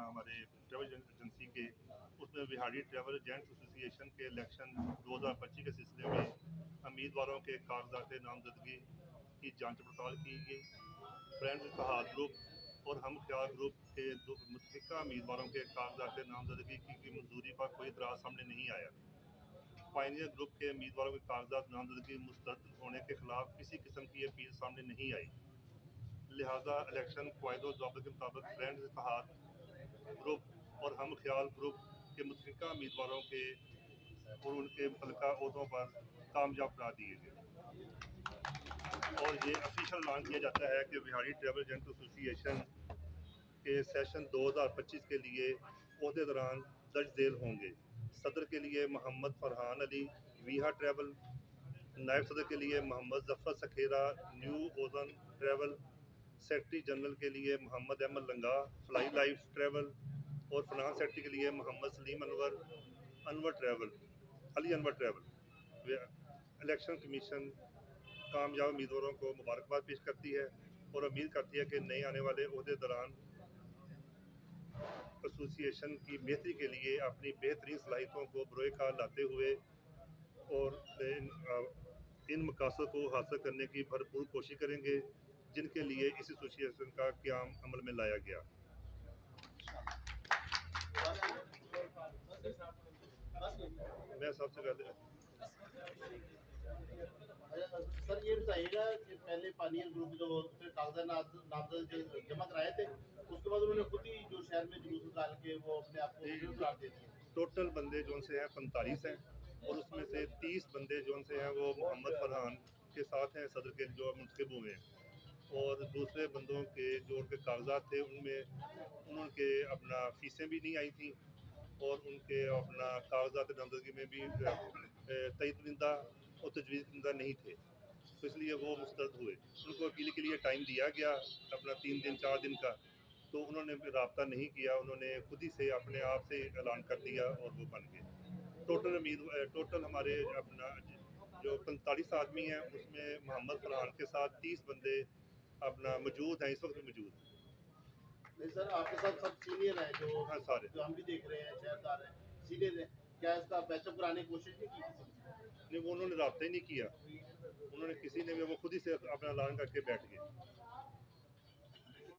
हमारे travel agency के, उसमें बिहारी ट्रैवल एजेंट्स एसोसिएशन के इलेक्शन 2025 के सिलसिले में उम्मीदवारों के कागजात नामजदगी की जांच पड़ताल की गई। फ्रेंड्स इत्तेहाद ग्रुप और हम ख्याल ग्रुप के मुतफ़िका उम्मीदवारों के कागजात नामजदगी की मंजूरी पर कोई इतराज़ सामने नहीं आया। पायनियर ग्रुप के उम्मीदवारों के कागजात नामजदगी मुस्तरद होने के खिलाफ किसी किस्म की अपील सामने नहीं आई। लिहाजा इलेक्शन कायदो ज़ाब्ते के मुताबिक फ्रेंड्स इत्तेहाद ग्रुप और हम ख्याल ग्रुप के मुतफ़िका उम्मीदवारों के और उनके मुतल्लिका ओहदों पर कामयाब करार दिए गए और ये ऑफिशियल ऐलान किया जाता है कि बिहारी ट्रैवल एजेंट एसोसिएशन के सेशन 2025 के लिए ओहदे दौरान दर्ज झेल होंगे। सदर के लिए मोहम्मद फरहान अली, वीहा ट्रैवल। नायब सदर के लिए Mohammad Zafar Sakhera, new ozone travel. Secretary general के लिए Mohammad Ahmed Langa, fly life travel. और फिनांस सेक्रेटरी के लिए Mohammad Salim Anwar travel, Ali Anwar travel. Election commission कामयाब उम्मीदवारों को मुबारकबाद पेश करती है और उम्मीद करती है कि नए आने वाले ओहदे दौरान एसोसिएशन की बेहतरी के लिए अपनी बेहतरीन सलाहियतों को बरोए कार लाते हुए और इन मकासद को हासिल करने की भरपूर कोशिश करेंगे जिनके लिए इस एसोसिएशन का क़याम अमल में लाया गया। मैं सबसे पहले सर ये बताइएगा कि पहले पानियल ग्रुप जो कागजात नामजद जमा कराए थे, उसके बाद उन्होंने खुद ही जो शहर में जुलूस निकाल के वो अपने आप को करार दे दिए। टोटल बंदे जो से हैं 45 हैं और उसमें से 30 बंदे जो से हैं वो मोहम्मद फरहान के साथ हैं, सदर के जो मुंतखब हुए हैं। और दूसरे बंदों के जो उनके कागजात थे उनमें उनके अपना फीसें भी नहीं आई थी और उनके अपना कागजात नामजदगी में भी तयदीदा और तजवीज़ नहीं थे, तो इसलिए वो मुस्तरद हुए। उनको अपील के लिए टाइम दिया गया अपना 3 दिन 4 दिन का, तो उन्होंने रब्ता नहीं किया, उन्होंने खुद ही से अपने आप से ऐलान कर दिया और वो बन गए। टोटल हमारे अपना जो 45 आदमी हैं उसमें मोहम्मद फरहान के साथ 30 बंदे अपना मौजूद हैं, इस वक्त मौजूद हैं। नहीं सर, आपके साथ सब सीनियर हैं जो हाँ सारे जो हम भी देख रहे हैं, शहरदार हैं, सीनियर हैं, क्या इसका पैचअप कराने की कोशिश नहीं की किसी ने? नहीं, वो उन्होंने रब्ता ही नहीं किया, उन्होंने किसी ने भी, वो खुद ही से अपना ऐलान करके बैठ गए।